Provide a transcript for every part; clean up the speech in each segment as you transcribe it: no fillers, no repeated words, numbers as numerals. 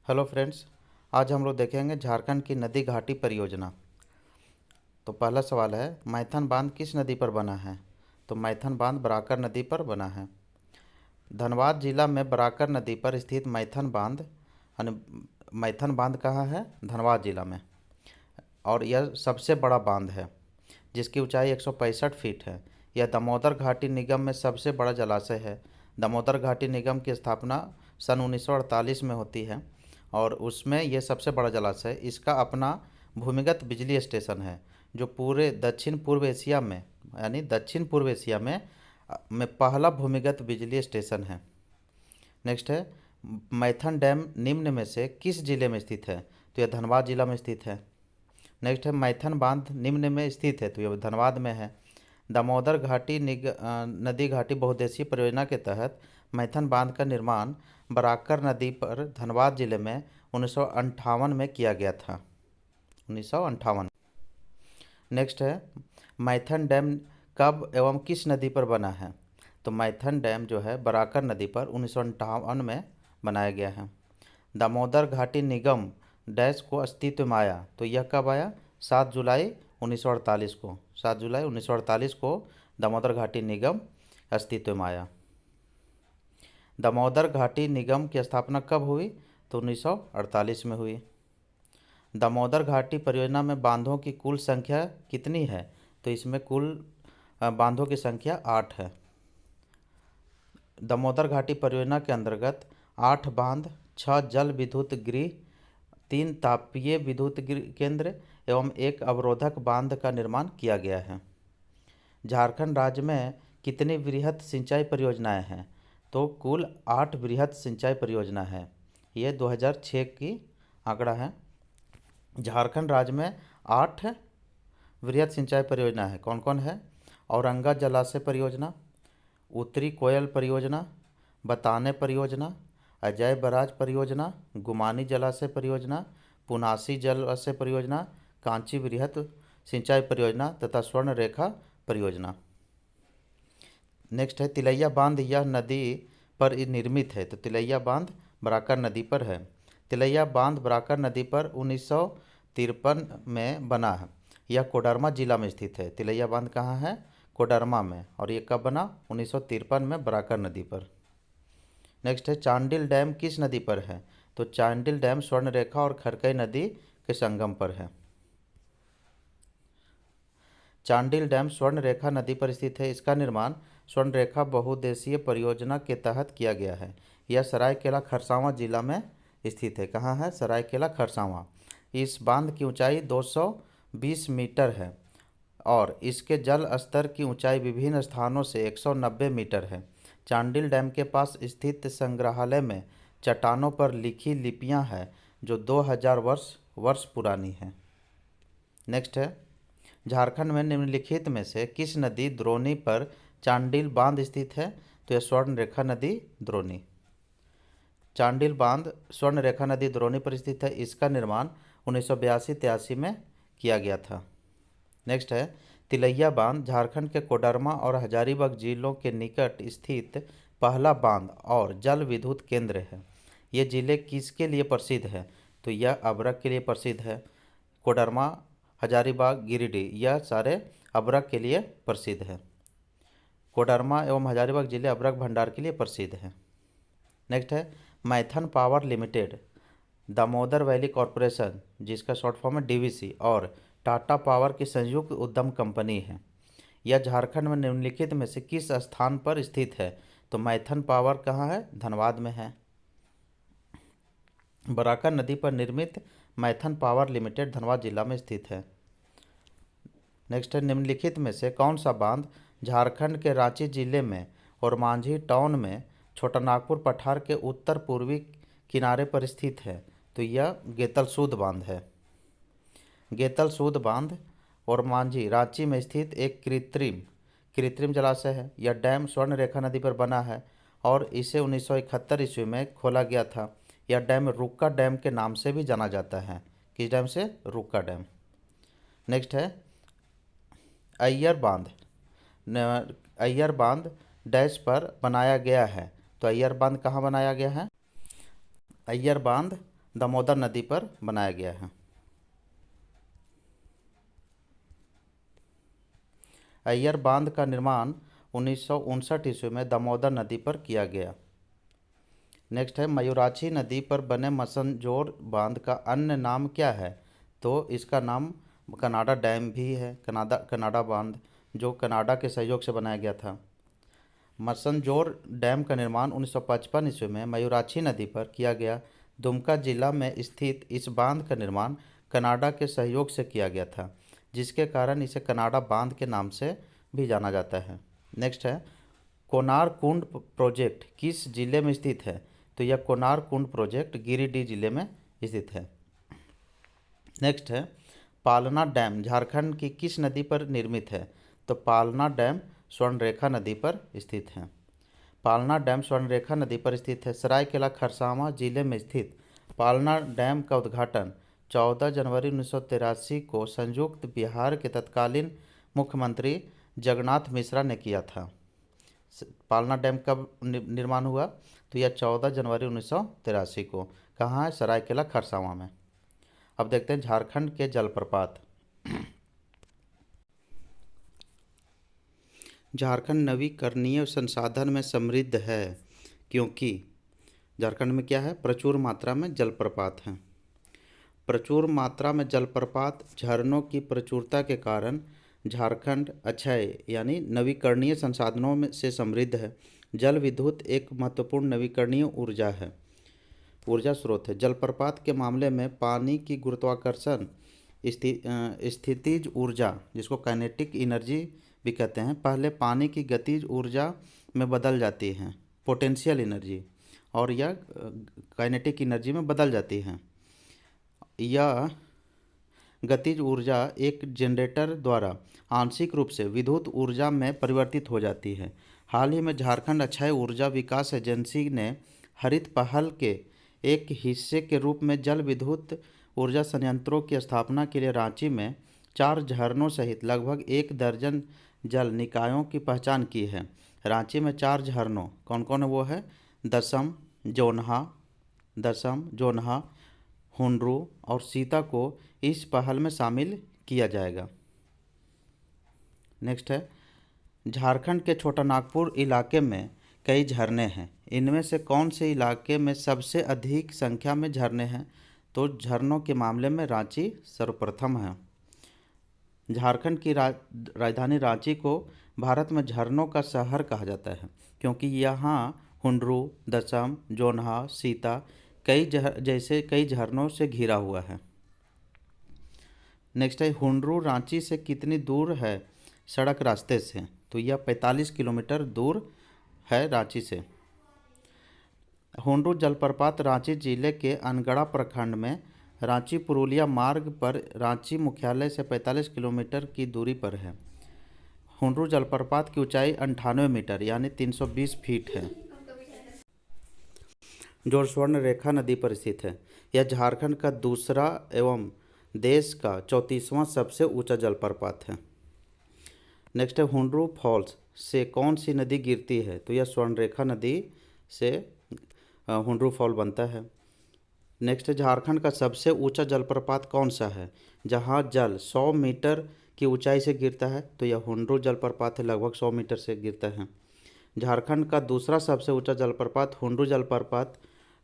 Hello friends, आज हम लोग देखेंगे झारखंड की नदी घाटी परियोजना। तो पहला सवाल है, मैथन बांध किस नदी पर बना है? तो मैथन बांध बराकर नदी पर बना है। धनबाद जिला में बराकर नदी पर स्थित मैथन बांध यानी मैथन बांध कहाँ है? धनबाद जिला में। और यह सबसे बड़ा बांध है जिसकी ऊंचाई 165 फीट है। यह दामोदर घाटी निगम में सबसे बड़ा जलाशय है। दामोदर घाटी निगम की स्थापना सन 1948 में होती है और उसमें यह सबसे बड़ा जलाशय, इसका अपना भूमिगत बिजली स्टेशन है जो पूरे दक्षिण पूर्व एशिया में यानी दक्षिण पूर्व एशिया में पहला भूमिगत बिजली स्टेशन है। नेक्स्ट है, मैथन डैम निम्न में से किस जिले में स्थित है? तो यह धनबाद जिला में स्थित है। नेक्स्ट है, मैथन बांध निम्न में स्थित है, तो यह धनबाद में है। दामोदर घाटी नदी घाटी बहुउद्देशीय परियोजना के तहत मैथन बांध का निर्माण बराकर नदी पर धनबाद जिले में 1958 में किया गया था। 1958। नेक्स्ट है, मैथन डैम कब एवं किस नदी पर बना है? तो मैथन डैम जो है बराकर नदी पर 1958 में बनाया गया है। दामोदर घाटी निगम डैश को अस्तित्व में आया, तो यह कब आया? 7 जुलाई 1948 को। 7 जुलाई 1948 को दामोदर घाटी निगम अस्तित्व में आया। दामोदर घाटी निगम की स्थापना कब हुई? तो 1948 में हुई। दामोदर घाटी परियोजना में बांधों की कुल संख्या कितनी है? तो इसमें कुल बांधों की संख्या 8 है। दामोदर घाटी परियोजना के अंतर्गत 8 बांध, 6 जल विद्युत गृह, 3 तापीय विद्युत केंद्र एवं 1 अवरोधक बांध का निर्माण किया गया है। झारखंड राज्य में कितनी वृहद सिंचाई परियोजनाएं हैं? तो कुल 8 वृहद सिंचाई परियोजना है। ये 2006 की आंकड़ा है। झारखंड राज्य में 8 वृहद सिंचाई परियोजना है। कौन कौन है? औरंगा जलाशय परियोजना, उत्तरी कोयल परियोजना, बताने परियोजना, अजय बराज परियोजना, गुमानी जलाशय परियोजना, पुनासी जलाशय परियोजना, कांची वृहद सिंचाई परियोजना तथा स्वर्ण रेखा परियोजना। नेक्स्ट है, तिलैया बांध यह नदी पर निर्मित है, तो तिलैया बांध बराकर नदी पर है। तिलैया बांध बराकर नदी पर 1953 में बना है। यह कोडरमा जिला में स्थित है। तिलैया बांध कहाँ है? कोडरमा में। और ये कब बना? 1953 में बराकर नदी पर। नेक्स्ट है, चांडिल डैम किस नदी पर है? तो चांडिल डैम स्वर्ण रेखा और खरकई नदी के संगम पर है। चांडिल डैम स्वर्ण रेखा नदी पर स्थित है। इसका निर्माण स्वर्ण रेखा बहुउद्देशीय परियोजना के तहत किया गया है। यह सरायकेला खरसावां जिला में स्थित है। कहाँ है? सरायकेला खरसावां। इस बांध की ऊंचाई 220 मीटर है और इसके जल स्तर की ऊंचाई विभिन्न स्थानों से 190 मीटर है। चांडिल डैम के पास स्थित संग्रहालय में चट्टानों पर लिखी लिपियां हैं जो 2000 वर्ष पुरानी हैं। नेक्स्ट है, झारखंड में निम्नलिखित में से किस नदी द्रोणी पर चांडिल बांध स्थित है? तो यह स्वर्ण रेखा नदी द्रोणी। चांडिल बांध स्वर्ण रेखा नदी द्रोणी पर स्थित है। इसका निर्माण 1982-83 में किया गया था। नेक्स्ट है, तिलैया बांध झारखंड के कोडरमा और हजारीबाग जिलों के निकट स्थित पहला बांध और जल विद्युत केंद्र है। ये जिले किसके लिए प्रसिद्ध है? तो यह अभ्रक के लिए प्रसिद्ध है। कोडरमा, हजारीबाग, गिरिडीह यह सारे अभ्रक के लिए प्रसिद्ध है। कोडरमा एवं हजारीबाग जिले अभ्रक भंडार के लिए प्रसिद्ध है। नेक्स्ट है, Maithon power limited, Damodar valley corporation जिसका शॉर्ट फॉर्म है डीवीसी और टाटा पावर की संयुक्त उद्यम कंपनी है। यह झारखंड में निम्नलिखित में से किस स्थान पर स्थित है? तो मैथन पावर कहाँ है? धनबाद में है। बराकर नदी पर निर्मित मैथन पावर लिमिटेड धनबाद जिला में स्थित है। नेक्स्ट है, निम्नलिखित में से कौन सा बांध झारखंड के रांची जिले में और मांझी टाउन में छोटानागपुर पठार के उत्तर पूर्वी किनारे पर स्थित है? तो यह गेतलसूद बांध है। गेतलसूद बांध और मांझी रांची में स्थित एक कृत्रिम जलाशय है। यह डैम स्वर्ण रेखा नदी पर बना है और इसे 1971 ईस्वी में खोला गया था। यह डैम रुक्का डैम के नाम से भी जाना जाता है। किस डैम से? रुक्का डैम। नेक्स्ट है, अय्यर बांध अय्यर बांध डैश पर बनाया गया है। तो अय्यर बांध कहाँ बनाया गया है? अय्यर बांध दामोदर नदी पर बनाया गया है। अय्यर बांध का निर्माण 1959 ईस्वी में दामोदर नदी पर किया गया। नेक्स्ट है, मयूराक्षी नदी पर बने मसंजोर बांध का अन्य नाम क्या है? तो इसका नाम कनाडा डैम भी है, कनाडा बांध, जो कनाडा के सहयोग से बनाया गया था। मसंजोर डैम का निर्माण 1955 ईस्वी में मयूराक्षी नदी पर किया गया। दुमका जिला में स्थित इस बांध का निर्माण कनाडा के सहयोग से किया गया था, जिसके कारण इसे कनाडा बांध के नाम से भी जाना जाता है। नेक्स्ट है, कोनार कुंड प्रोजेक्ट किस जिले में स्थित है? तो यह कोनार कुंड प्रोजेक्ट गिरिडीह जिले में स्थित है। नेक्स्ट है, पालना डैम झारखंड की किस नदी पर निर्मित है? तो पालना डैम स्वर्णरेखा नदी पर स्थित है। पालना डैम स्वर्णरेखा नदी पर स्थित है। सरायकेला खरसावां जिले में स्थित पालना डैम का उद्घाटन 14 जनवरी 1983 को संयुक्त बिहार के तत्कालीन मुख्यमंत्री जगन्नाथ मिश्रा ने किया था। पालना डैम कब निर्माण हुआ? तो यह 14 जनवरी 1983 को। कहाँ है? सरायकेला खरसावां में। अब देखते हैं झारखंड के जलप्रपात। झारखंड नवीकरणीय संसाधन में समृद्ध है, क्योंकि झारखंड में क्या है? प्रचुर मात्रा में जलप्रपात हैं। प्रचुर मात्रा में जलप्रपात, झरनों की प्रचुरता के कारण झारखंड अक्षय यानी नवीकरणीय संसाधनों में से समृद्ध है। जल विद्युत एक महत्वपूर्ण नवीकरणीय ऊर्जा स्रोत है। जलप्रपात के मामले में पानी की गुरुत्वाकर्षण स्थितिज ऊर्जा, जिसको काइनेटिक एनर्जी भी कहते हैं, पहले पानी की गतिज ऊर्जा में बदल जाती है, पोटेंशियल एनर्जी, और यह काइनेटिक एनर्जी में बदल जाती है। यह गतिज ऊर्जा एक जनरेटर द्वारा आंशिक रूप से विद्युत ऊर्जा में परिवर्तित हो जाती है। हाल ही में झारखंड अक्षय ऊर्जा विकास एजेंसी ने हरित पहल के एक हिस्से के रूप में जल विद्युत ऊर्जा संयंत्रों की स्थापना के लिए रांची में 4 झरनों सहित लगभग 1 दर्जन जल निकायों की पहचान की है। रांची में 4 झरनों कौन कौन है? वो है दसम, जोन्हा, हुंडरू और सीता को इस पहल में शामिल किया जाएगा। नेक्स्ट है, झारखंड के छोटा नागपुर इलाके में कई झरने हैं। इनमें से कौन से इलाके में सबसे अधिक संख्या में झरने हैं? तो झरनों के मामले में रांची सर्वप्रथम है। झारखंड की राजधानी रांची को भारत में झरनों का शहर कहा जाता है, क्योंकि यहाँ हुंडरू, दसम, जोन्हा, सीता कई झरनों से घिरा हुआ है। नेक्स्ट है, हुंडरू रांची से कितनी दूर है सड़क रास्ते से? तो यह 45 किलोमीटर दूर है रांची से। हुंडरू जलप्रपात रांची जिले के अनगढ़ा प्रखंड में रांची पुरुलिया मार्ग पर रांची मुख्यालय से 45 किलोमीटर की दूरी पर है। हुंडरू जलप्रपात की ऊंचाई 98 मीटर यानी 320 फीट है, जो स्वर्णरेखा नदी पर स्थित है। यह झारखंड का दूसरा एवं देश का 34वां सबसे ऊंचा जलप्रपात है। नेक्स्ट है, हुंडरू फॉल्स से कौन सी नदी गिरती है? तो यह स्वर्णरेखा नदी से हुंडरू फॉल बनता है। नेक्स्ट है, झारखंड का सबसे ऊंचा जलप्रपात कौन सा है जहां जल 100 मीटर की ऊंचाई से गिरता है? तो यह हुंडरू जलप्रपात है, लगभग 100 मीटर से गिरता है। झारखंड का दूसरा सबसे ऊंचा जलप्रपात हुंडरू जलप्रपात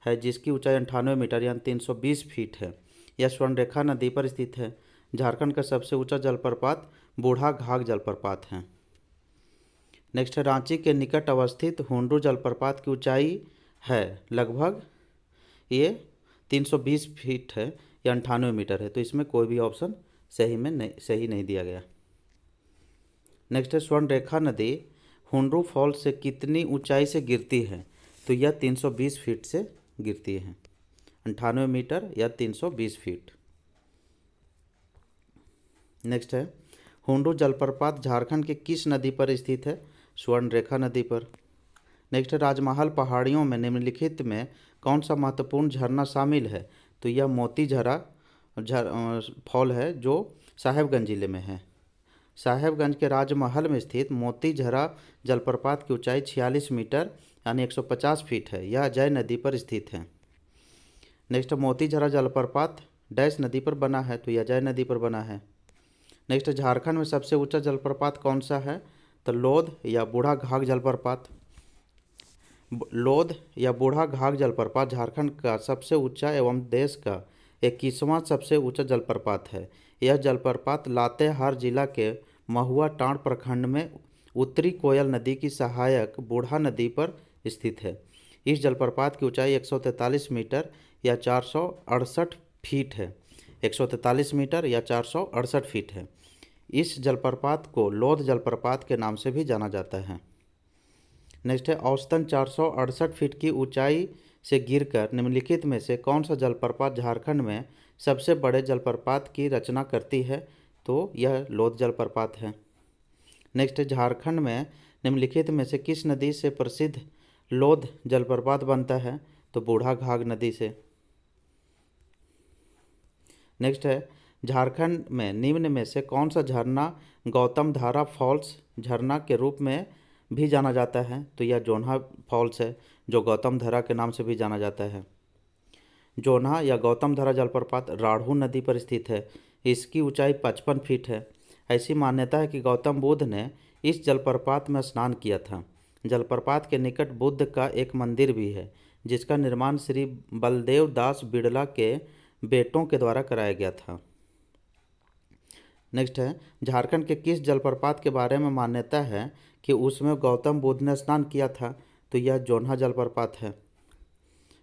है, जिसकी ऊंचाई 98 मीटर यानी 320 फीट है। यह स्वर्णरेखा नदी पर स्थित है। झारखंड का सबसे ऊंचा जलप्रपात बूढ़ा घाघ जलप्रपात है। नेक्स्ट है, रांची के निकट अवस्थित हुंडरू जलप्रपात की ऊंचाई है लगभग ये 320 फीट है या 98 मीटर है, तो इसमें कोई भी ऑप्शन सही नहीं दिया गया। नेक्स्ट है, स्वर्णरेखा नदी हुंडरू फॉल से कितनी ऊंचाई से गिरती है? तो यह 320 फीट से गिरती है, 98 मीटर या 320 फीट। नेक्स्ट है, हुंडरू जलप्रपात झारखंड के किस नदी पर स्थित है? स्वर्णरेखा नदी पर। नेक्स्ट है, राजमहल पहाड़ियों में निम्नलिखित में कौन सा महत्वपूर्ण झरना शामिल है? तो यह मोती फॉल है, जो साहेबगंज जिले में है। साहेबगंज के राजमहल में स्थित मोती झरा जलप्रपात की ऊंचाई 46 मीटर यानी 150 फीट है। यह अजय नदी पर स्थित है। नेक्स्ट मोतीझरा जलप्रपात डैश नदी पर बना है, तो यह अजय नदी पर बना है। नेक्स्ट झारखंड में सबसे ऊंचा जलप्रपात कौन सा है, तो लोध या बूढ़ा घाघ जलप्रपात। लोध या बूढ़ा घाघ जलप्रपात झारखंड का सबसे ऊंचा एवं देश का 21वां सबसे ऊंचा जलप्रपात है। यह जलप्रपात लातेहार जिला के महुआ टांड प्रखंड में उत्तरी कोयल नदी की सहायक बूढ़ा नदी पर स्थित है। इस जलप्रपात की ऊंचाई 143 मीटर या 468 फीट है। 143 मीटर या 468 फीट है। इस जलप्रपात को लोध जलप्रपात के नाम से भी जाना जाता है। नेक्स्ट है औसतन 468 फीट की ऊंचाई से गिरकर निम्नलिखित में से कौन सा जलप्रपात झारखंड में सबसे बड़े जलप्रपात की रचना करती है, तो यह लोध जलप्रपात है। नेक्स्ट है झारखंड में निम्नलिखित में से किस नदी से प्रसिद्ध लोध जलप्रपात बनता है, तो बूढ़ा घाघ नदी से। नेक्स्ट है झारखंड में निम्न में से कौन सा झरना गौतम धारा फॉल्स झरना के रूप में भी जाना जाता है, तो यह जोन्हा फॉल्स है, जो गौतम धारा के नाम से भी जाना जाता है। जोन्हा या गौतम धारा जलप्रपात राढ़ू नदी पर स्थित है। इसकी ऊंचाई 55 फीट है। ऐसी मान्यता है कि गौतम बुद्ध ने इस जलप्रपात में स्नान किया था। जलप्रपात के निकट बुद्ध का एक मंदिर भी है, जिसका निर्माण श्री बलदेव दास बिड़ला के बेटों के द्वारा कराया गया था। नेक्स्ट है झारखंड के किस जलप्रपात के बारे में मान्यता है कि उसमें गौतम बुद्ध ने स्नान किया था, तो यह जोन्हा जलप्रपात है।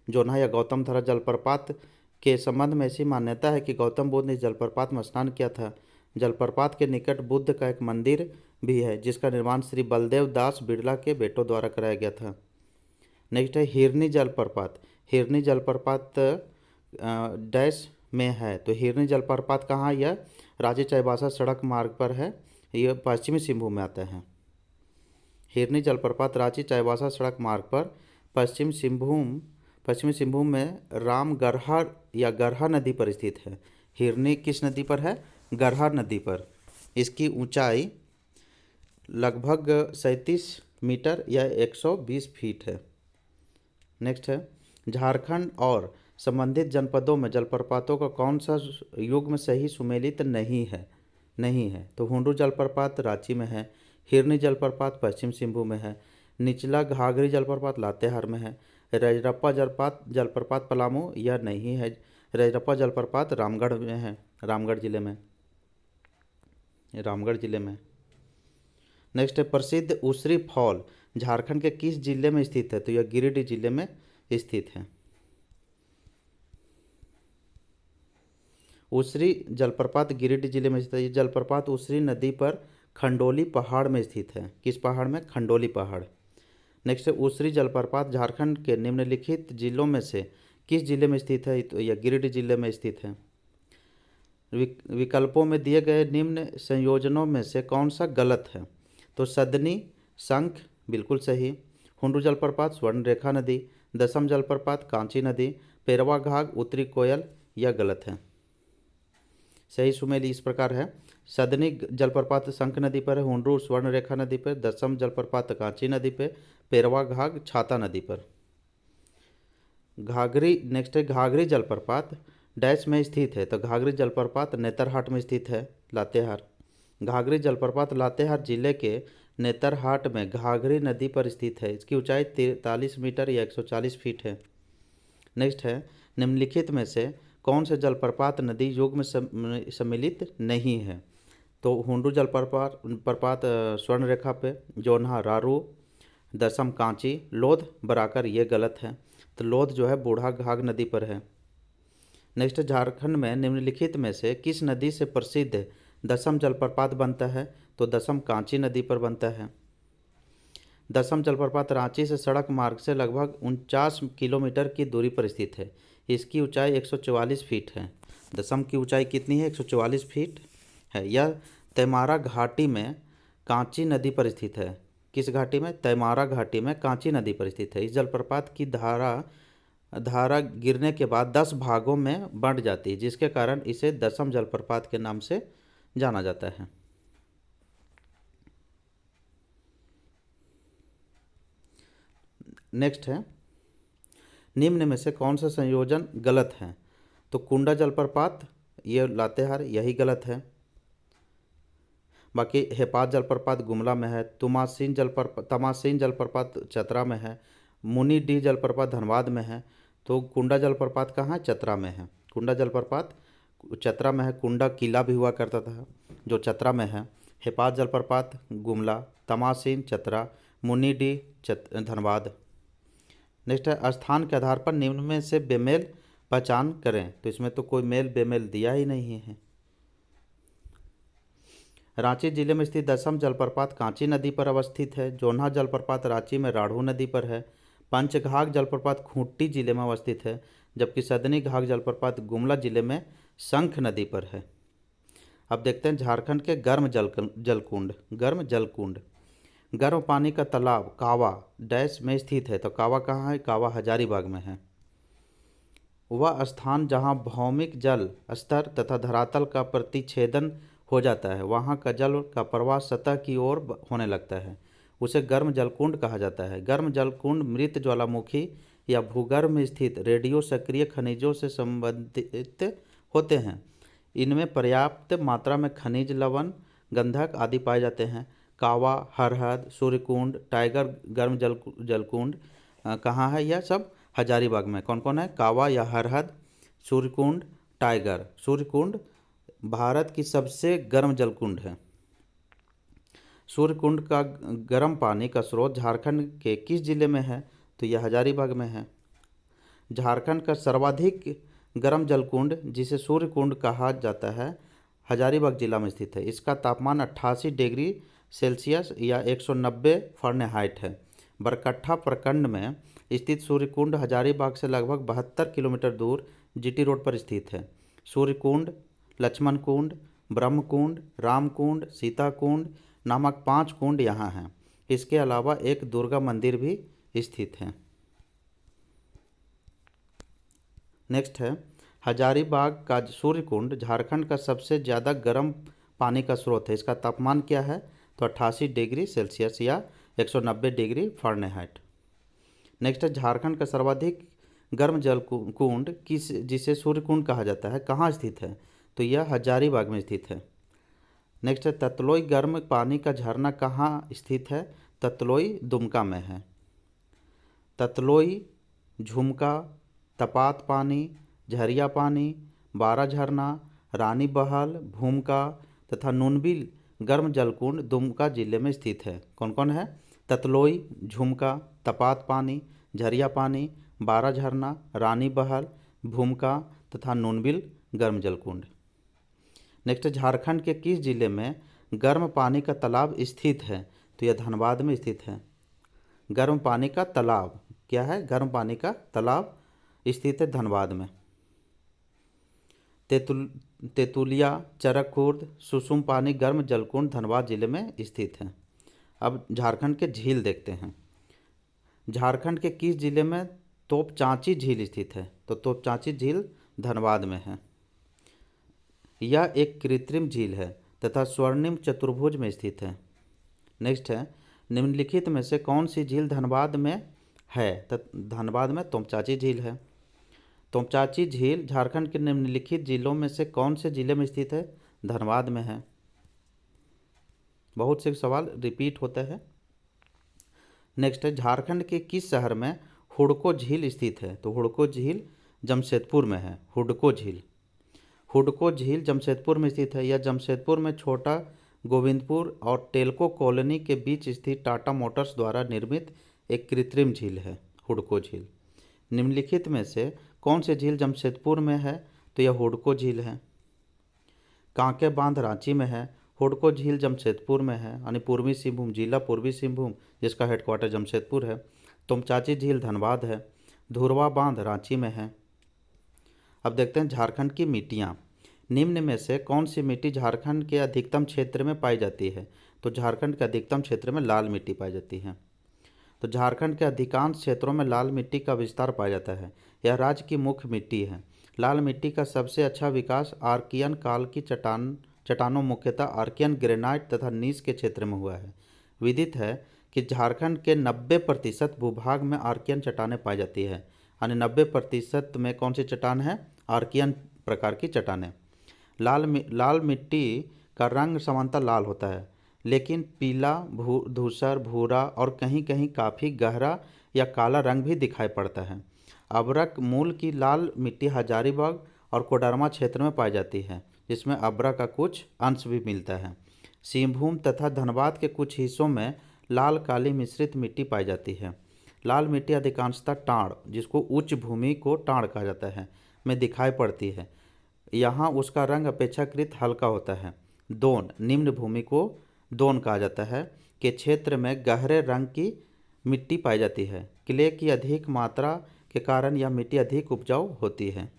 जोन्हा या गौतम धारा जलप्रपात के संबंध में ऐसी मान्यता है कि गौतम बुद्ध ने इस जलप्रपात में स्नान किया था। जलप्रपात के निकट बुद्ध का एक मंदिर भी है, जिसका निर्माण श्री बलदेव दास बिड़ला के बेटों द्वारा कराया गया था। नेक्स्ट है हिरनी जलप्रपात। हिरनी जलप्रपात डैश में है, तो हिरनी जलप्रपात कहाँ, यह रांची चाईबासा सड़क मार्ग पर है। यह पश्चिमी सिंहभूम में आता है। हिरनी जलप्रपात रांची चाईबासा सड़क मार्ग पर पश्चिमी सिंहभूम में रामगरहा या गरहा नदी पर स्थित है। हिरनी किस नदी पर है, गरहा नदी पर। इसकी ऊंचाई लगभग 37 मीटर या 120 फीट है। नेक्स्ट है झारखंड और संबंधित जनपदों में जलप्रपातों का कौन सा युग्म सही सुमेलित नहीं है, तो हुंडू जलप्रपात रांची में है। हिरनी जलप्रपात पश्चिम सिंहभूम में है। निचला घाघरी जलप्रपात लातेहार में है। रजरप्पा जलप्रपात पलामू यह नहीं है। रजरप्पा जलप्रपात रामगढ़ में है, रामगढ़ जिले में। नेक्स्ट है प्रसिद्ध उसरी फॉल झारखंड के किस जिले में स्थित है, तो यह गिरिडीह जिले में स्थित है। उसरी जलप्रपात गिरिडीह जिले में स्थित है। यह जलप्रपात उसरी नदी पर खंडोली पहाड़ में स्थित है। किस पहाड़ में, खंडोली पहाड़। नेक्स्ट है उसरी जलप्रपात झारखंड के निम्नलिखित जिलों में से किस जिले में स्थित है, तो यह गिरिडीह जिले में स्थित है। विकल्पों में दिए गए निम्न संयोजनों में से कौन सा गलत है, तो सदनी शंख बिल्कुल सही। हुंडू जलप्रपात स्वर्ण रेखा नदी। दसम जलप्रपात कांची नदी। पेरवा घाघ उत्तरी कोयल यह गलत है। सही सुमेली इस प्रकार है। सदनी जलप्रपात शंख नदी पर है। हुंडू स्वर्ण रेखा नदी पर। दसम जलप्रपात कांची नदी पर। पेरवा घाघ छाता नदी पर। घाघरी नेक्स्ट है घाघरी जलप्रपात डैश में स्थित है, तो घाघरी जलप्रपात नेतरहाट में स्थित है, लातेहार। घाघरी जलप्रपात लातेहार जिले के नेतरहाट में घाघरी नदी पर स्थित है। इसकी ऊंचाई 43 मीटर या 140 फीट है। नेक्स्ट है निम्नलिखित में से कौन से जलप्रपात नदी युग में सम्मिलित नहीं है, तो हुंडू जलप्रपात स्वर्ण रेखा पे। जोन्हा रारू। दसम कांची। लोध बराकर ये गलत है, तो लोध जो है बूढ़ा घाघ नदी पर है। नेक्स्ट झारखंड में निम्नलिखित में से किस नदी से प्रसिद्ध दसम जलप्रपात बनता है, तो दसम कांची नदी पर बनता है। दसम जलप्रपात रांची से सड़क मार्ग से लगभग 49 किलोमीटर की दूरी पर स्थित है। इसकी ऊंचाई 144 फीट है। दसम की ऊंचाई कितनी है, 144 फीट है। यह तैमारा घाटी में कांची नदी पर स्थित है। किस घाटी में, तैमारा घाटी में कांची नदी पर स्थित है। इस जलप्रपात की धारा गिरने के बाद 10 भागों में बंट जाती है, जिसके कारण इसे दसम जलप्रपात के नाम से जाना जाता है। नेक्स्ट है निम्न में से कौन सा संयोजन गलत है? तो कुंडा जलप्रपात, ये लातेहार, यही गलत है। बाकी हेपात जलप्रपात गुमला में है, तमासीन जलप्रपात चतरा में है, मुनी डी जलप्रपात धनबाद में है। तो कुंडा जलप्रपात कहाँ है? चतरा में है। कुंडा जलप्रपात चतरा में है। कुंडा किला भी हुआ करता था जो चतरा में है। हेपात जलप्रपात गुमला, तमासीन चतरा, मुनी डी धनबाद। नेक्स्ट है स्थान के आधार पर निम्न में से बेमेल पहचान करें। तो इसमें तो कोई मेल बेमेल दिया ही नहीं है। रांची जिले में स्थित दसम जलप्रपात कांची नदी पर अवस्थित है। जोन्हा जलप्रपात रांची में राढ़ू नदी पर है। पंचघाघ जलप्रपात खूंटी जिले में अवस्थित है, जबकि सदनी घाघ जलप्रपात गुमला जिले में शंख नदी पर है। अब देखते हैं झारखंड के जलकुंड। गर्म पानी का तालाब कावा डैश में स्थित है। तो कावा कहाँ है? कावा हजारीबाग में है। वह स्थान जहाँ भौमिक जल स्तर तथा धरातल का प्रतिच्छेदन हो जाता है, वहाँ का जल का प्रवाह सतह की ओर होने लगता है, उसे गर्म जलकुंड कहा जाता है। गर्म जलकुंड मृत ज्वालामुखी या भूगर्भ में स्थित रेडियो सक्रिय खनिजों से संबंधित होते हैं। इनमें पर्याप्त मात्रा में खनिज लवण, गंधक आदि पाए जाते हैं। कावा, हरहद, सूर्यकुंड, टाइगर गर्म जलकुंड कहाँ है? यह सब हजारीबाग में। कौन कौन है? कावा या हरहद, सूर्यकुंड, टाइगर। सूर्यकुंड भारत की सबसे गर्म जलकुंड है। सूर्यकुंड का गर्म पानी का स्रोत झारखंड के किस जिले में है? तो यह हजारीबाग में है। झारखंड का सर्वाधिक गर्म जलकुंड जिसे सूर्यकुंड कहा जाता है, हजारीबाग जिला में स्थित है। इसका तापमान 88 डिग्री सेल्सियस या 190 फ़ारेनहाइट है। बरकट्ठा प्रखंड में स्थित सूर्यकुंड हजारीबाग से लगभग 72 किलोमीटर दूर जीटी रोड पर स्थित है। सूर्यकुंड, लक्ष्मण कुंड, ब्रह्मकुंड, रामकुंड, सीताकुंड नामक 5 कुंड यहाँ हैं। इसके अलावा एक दुर्गा मंदिर भी स्थित है। नेक्स्ट है हजारीबाग का सूर्यकुंड झारखंड का सबसे ज़्यादा गर्म पानी का स्रोत है। इसका तापमान क्या है? तो 88 डिग्री सेल्सियस या 190 डिग्री फ़ारेनहाइट। नेक्स्ट है झारखंड का सर्वाधिक गर्म जल कुंड जिसे सूर्यकुंड कहा जाता है, कहाँ स्थित है? तो यह हजारीबाग में स्थित है। नेक्स्ट है ततलोई गर्म पानी का झरना कहाँ स्थित है? ततलोई दुमका में है। ततलोई, झुमका, तपात पानी, झरिया पानी, बारा झरना, रानी बहल, भूमका तथा नूनबिल गर्म जलकुंड दुमका जिले में स्थित है। कौन कौन है? ततलोई, झुमका, तपात पानी, झरिया पानी, बारा झरना, रानी बहल, भूमका तथा नूनबिल गर्म जलकुंड। नेक्स्ट झारखंड के किस जिले में गर्म पानी का तालाब स्थित है? तो यह धनबाद में स्थित है। गर्म पानी का तालाब क्या है? गर्म पानी का तालाब स्थित है धनबाद में। तेतुलिया, चरकखुर्द, सुसुम पानी गर्म जलकुंड धनबाद जिले में स्थित है। अब झारखंड के झील देखते हैं। झारखंड के किस जिले में तोपचांची झील स्थित है? तो तोपचांची झील धनबाद में है। यह एक कृत्रिम झील है तथा स्वर्णिम चतुर्भुज में स्थित है। नेक्स्ट है निम्नलिखित में से कौन सी झील धनबाद में है? तो धनबाद में तोपचांची झील है। तोपचांची झील झारखंड के निम्नलिखित जिलों में से कौन से जिले में स्थित है? धनबाद में है। बहुत से सवाल रिपीट होते हैं। नेक्स्ट है झारखंड के किस शहर में हुडको झील स्थित है? तो हुडको झील जमशेदपुर में है। हुडको झील जमशेदपुर में स्थित है। यह जमशेदपुर में छोटा गोविंदपुर और टेल्को कॉलोनी के बीच स्थित टाटा मोटर्स द्वारा निर्मित एक कृत्रिम झील है, हुडको झील। निम्नलिखित में से कौन सी झील जमशेदपुर में है? तो यह हुडको झील है। कांके बांध रांची में है, हुडको झील जमशेदपुर में है, यानी पूर्वी सिंहभूम जिला पूर्वी सिंहभूम जिसका हेडक्वार्टर जमशेदपुर है। तोमचाची झील धनबाद है। धुरवा बांध रांची में है। अब देखते हैं झारखंड की मिट्टियाँ। निम्न में से कौन सी मिट्टी झारखंड के अधिकतम क्षेत्र में पाई जाती है? तो झारखंड के अधिकतम क्षेत्र में लाल मिट्टी पाई जाती है। तो झारखंड के अधिकांश क्षेत्रों में लाल मिट्टी का विस्तार पाया जाता है। यह राज्य की मुख्य मिट्टी है। लाल मिट्टी का सबसे अच्छा विकास आर्कियन काल की चट्टानों मुख्यतः आर्कियन ग्रेनाइट तथा नीस के क्षेत्र में हुआ है। विदित है कि झारखंड के 90% भूभाग में आर्कियन चट्टानें पाई जाती है। यानी 90% में कौन सी चट्टान है? आर्कियन प्रकार की चट्टानें। लाल मिट्टी का रंग सामान्यतः लाल होता है, लेकिन पीला, धूसर, भूरा और कहीं कहीं काफ़ी गहरा या काला रंग भी दिखाई पड़ता है। अभ्रक मूल की लाल मिट्टी हजारीबाग और कोडरमा क्षेत्र में पाई जाती है, जिसमें अभ्रक का कुछ अंश भी मिलता है। सिंहभूम तथा धनबाद के कुछ हिस्सों में लाल काली मिश्रित मिट्टी पाई जाती है। लाल मिट्टी अधिकांशतः टाँड़, जिसको उच्च भूमि को टाँड़ कहा जाता है, में दिखाई पड़ती है। यहाँ उसका रंग अपेक्षाकृत हल्का होता है। दोन, निम्न भूमि को दोन कहा जाता है, के क्षेत्र में गहरे रंग की मिट्टी पाई जाती है। क्ले की अधिक मात्रा के कारण यह मिट्टी अधिक उपजाऊ होती है।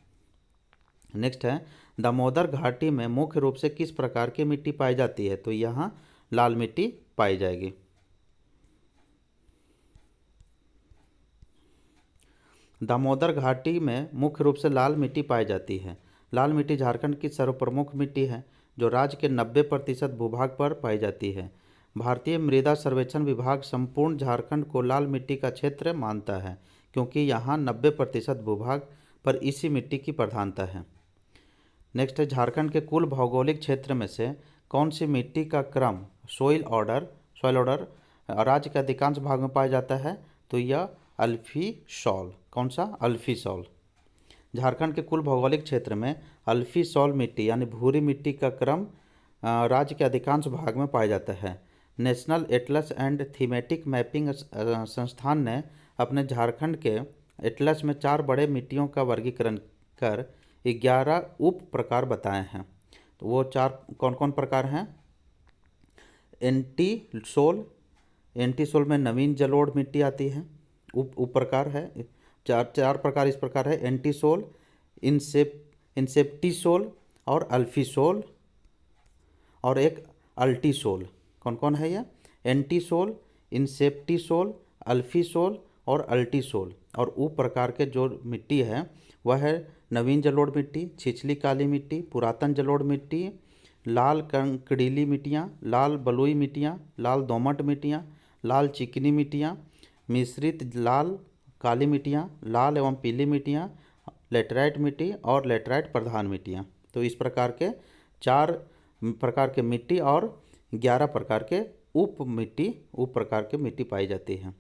नेक्स्ट है, दामोदर घाटी में मुख्य रूप से किस प्रकार की मिट्टी पाई जाती है? तो यहाँ लाल मिट्टी पाई जाएगी। दामोदर घाटी में मुख्य रूप से लाल मिट्टी पाई जाती है। लाल मिट्टी झारखंड की सर्वप्रमुख मिट्टी है, जो राज्य के 90% भूभाग पर पाई जाती है। भारतीय मृदा सर्वेक्षण विभाग संपूर्ण झारखंड को लाल मिट्टी का क्षेत्र मानता है, क्योंकि यहाँ 90% भूभाग पर इसी मिट्टी की प्रधानता है। नेक्स्ट है, झारखंड के कुल भौगोलिक क्षेत्र में से कौन सी मिट्टी का क्रम सॉइल ऑर्डर राज्य के अधिकांश भाग में पाया जाता है? तो यह अल्फी सॉल। कौन सा? अल्फी सॉल। झारखंड के कुल भौगोलिक क्षेत्र में अल्फी सॉल मिट्टी यानी भूरी मिट्टी का क्रम राज्य के अधिकांश भाग में पाया जाता है। National Atlas and thematic mapping संस्थान ने अपने झारखंड के एटलस में 4 बड़े मिट्टियों का वर्गीकरण कर 11 उप प्रकार बताए हैं। तो वो 4 कौन कौन प्रकार हैं? एंटी सोल में नवीन जलोढ़ मिट्टी आती है, उप प्रकार है। चार प्रकार इस प्रकार है: एंटी सोल, इंसेप्टी सोल और अल्फी सोल और एक अल्टी सोल। कौन कौन है ये? एंटी सोल, इंसेप्टी सोल, अल्फी सोल और अल्टी सोल। और उप प्रकार के जो मिट्टी है वह है नवीन जलोढ़ मिट्टी, छिछली काली मिट्टी, पुरातन जलोढ़ मिट्टी, लाल कंकड़ीली मिट्टियाँ, लाल बलुई मिट्टियाँ, लाल दोमट मिट्टियाँ, लाल चिकनी मिट्टियाँ, मिश्रित लाल काली मिट्टियाँ, लाल एवं पीली मिट्टियाँ, लेटराइट मिट्टी और लेटराइट प्रधान मिट्टियाँ। तो इस प्रकार के 4 प्रकार के मिट्टी और 11 प्रकार के उप प्रकार के मिट्टी पाई जाती है।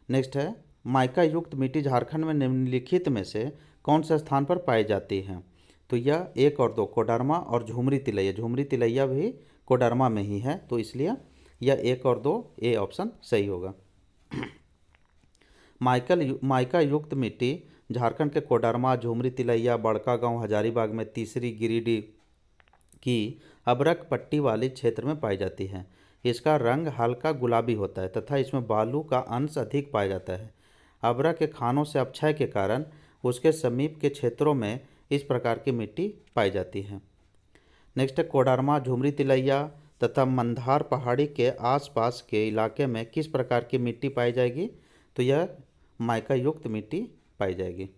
नेक्स्ट है, माइका युक्त मिट्टी झारखंड में निम्नलिखित में से कौन से स्थान पर पाई जाती है? तो यह 1 और 2 कोडरमा और झुमरी तिलैया भी कोडरमा में ही है, तो इसलिए यह 1 और 2 ए ऑप्शन सही होगा। माइका युक्त मिट्टी झारखंड के कोडरमा, झुमरी तिलैया, बड़का गांव, हजारीबाग में तीसरी गिरिडीह की अभ्रक पट्टी वाली क्षेत्र में पाई जाती है। इसका रंग हल्का गुलाबी होता है तथा इसमें बालू का अंश अधिक पाया जाता है। अभ्रक के खानों से अपक्षय के कारण उसके समीप के क्षेत्रों में इस प्रकार की मिट्टी पाई जाती है। नेक्स्ट है, कोडरमा, झुमरी तिलैया तथा मंदार पहाड़ी के आसपास के इलाके में किस प्रकार की मिट्टी पाई जाएगी? तो यह माइका युक्त मिट्टी पाई जाएगी।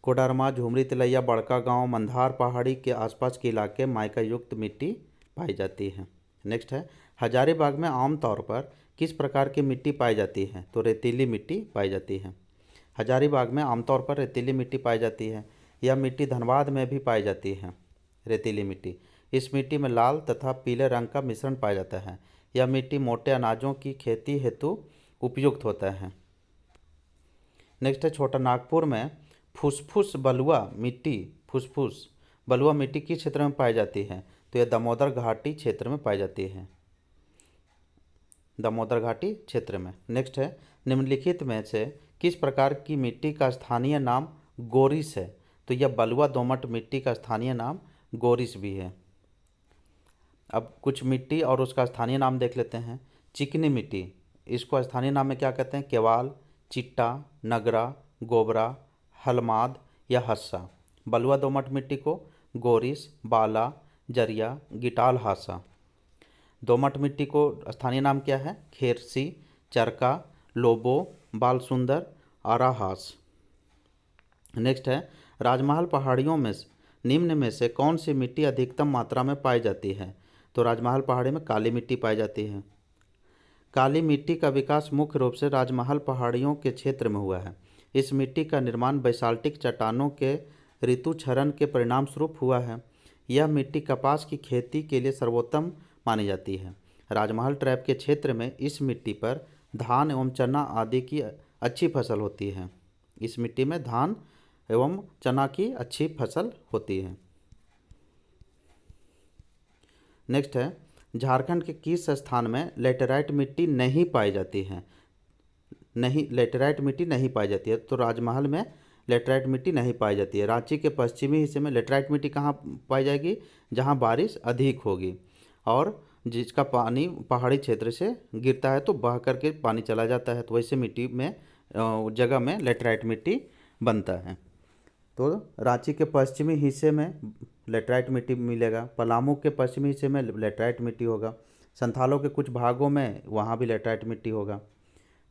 कोडरमा, झुमरी तिलैया, बड़का गांव, मंदार पहाड़ी के आसपास के इलाके माइका युक्त मिट्टी पाई जाती है। नेक्स्ट है, हजारीबाग में आमतौर पर किस प्रकार की मिट्टी पाई जाती है? तो रेतीली मिट्टी पाई जाती है। हजारीबाग में आमतौर पर रेतीली मिट्टी पाई जाती है। यह मिट्टी धनबाद में भी पाई जाती है। रेतीली मिट्टी, इस मिट्टी में लाल तथा पीले रंग का मिश्रण पाया जाता है। यह मिट्टी मोटे अनाजों की खेती हेतु उपयुक्त होता है। नेक्स्ट है, छोटा नागपुर में फुसफुस बलुआ मिट्टी किस क्षेत्र में पाई जाती है? तो यह दामोदर घाटी क्षेत्र में पाई जाती है, दामोदर घाटी क्षेत्र में। नेक्स्ट है, निम्नलिखित में से किस प्रकार की मिट्टी का स्थानीय नाम गोरिस है? तो यह बलुआ दोमट मिट्टी का स्थानीय नाम गोरिस भी है। अब कुछ मिट्टी और उसका स्थानीय नाम देख लेते हैं। चिकनी मिट्टी, इसको स्थानीय नाम में क्या कहते हैं? केवाल, चिट्टा, नगरा, गोबरा, हलमाद या हस्सा। बलुआ दोमट मिट्टी को गोरिस, बाला, जरिया, गिटाल हासा। दोमट मिट्टी को स्थानीय नाम क्या है? खेरसी, चरका, लोबो, बालसुंदर, आराहास। नेक्स्ट है, राजमहल पहाड़ियों में निम्न में से कौन सी मिट्टी अधिकतम मात्रा में पाई जाती है? तो राजमहल पहाड़ी में काली मिट्टी पाई जाती है। काली मिट्टी का विकास मुख्य रूप से राजमहल पहाड़ियों के क्षेत्र में हुआ है। इस मिट्टी का निर्माण बेसाल्टिक चट्टानों के ऋतुक्षरण के परिणाम स्वरूप हुआ है। यह मिट्टी कपास की खेती के लिए सर्वोत्तम मानी जाती है। राजमहल ट्रैप के क्षेत्र में इस मिट्टी पर धान एवं चना आदि की अच्छी फसल होती है। इस मिट्टी में धान एवं चना की अच्छी फसल होती है। नेक्स्ट है, झारखंड के किस स्थान में लेटेराइट मिट्टी नहीं पाई जाती है? लेटेराइट मिट्टी नहीं पाई जाती है। तो राजमहल में लेटेराइट मिट्टी नहीं पाई जाती है। रांची के पश्चिमी हिस्से में लेटेराइट मिट्टी कहाँ पाई जाएगी? जहाँ बारिश अधिक होगी और जिसका पानी पहाड़ी क्षेत्र से गिरता है तो बह करके पानी चला जाता है, तो वैसे मिट्टी में जगह में लेटेराइट मिट्टी बनता है। तो रांची के पश्चिमी हिस्से में लेटेराइट मिट्टी मिलेगा, पलामू के पश्चिमी हिस्से में लेटेराइट मिट्टी होगा, संथालों के कुछ भागों में वहाँ भी लेटेराइट मिट्टी होगा।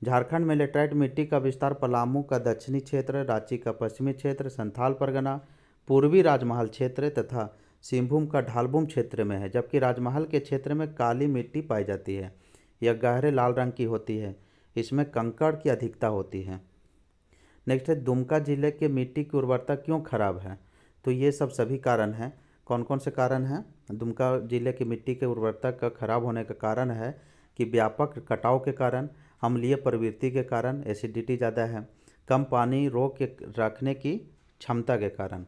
झारखंड में लेटेराइट मिट्टी का विस्तार पलामू का दक्षिणी क्षेत्र, रांची का पश्चिमी क्षेत्र, संथाल परगना, पूर्वी राजमहल क्षेत्र तथा सिंहभूम का ढालभूम क्षेत्र में है। जबकि राजमहल के क्षेत्र में काली मिट्टी पाई जाती है। यह गहरे लाल रंग की होती है। इसमें कंकड़ की अधिकता होती है। नेक्स्ट है, दुमका जिले के मिट्टी की उर्वरता क्यों खराब है? तो ये सभी कारण हैं। कौन कौन से कारण हैं? दुमका जिले की मिट्टी के उर्वरता का खराब होने का कारण है कि व्यापक कटाव के कारण, अम्लीय प्रवृत्ति के कारण, एसिडिटी ज़्यादा है, कम पानी रोक के रखने की क्षमता के कारण।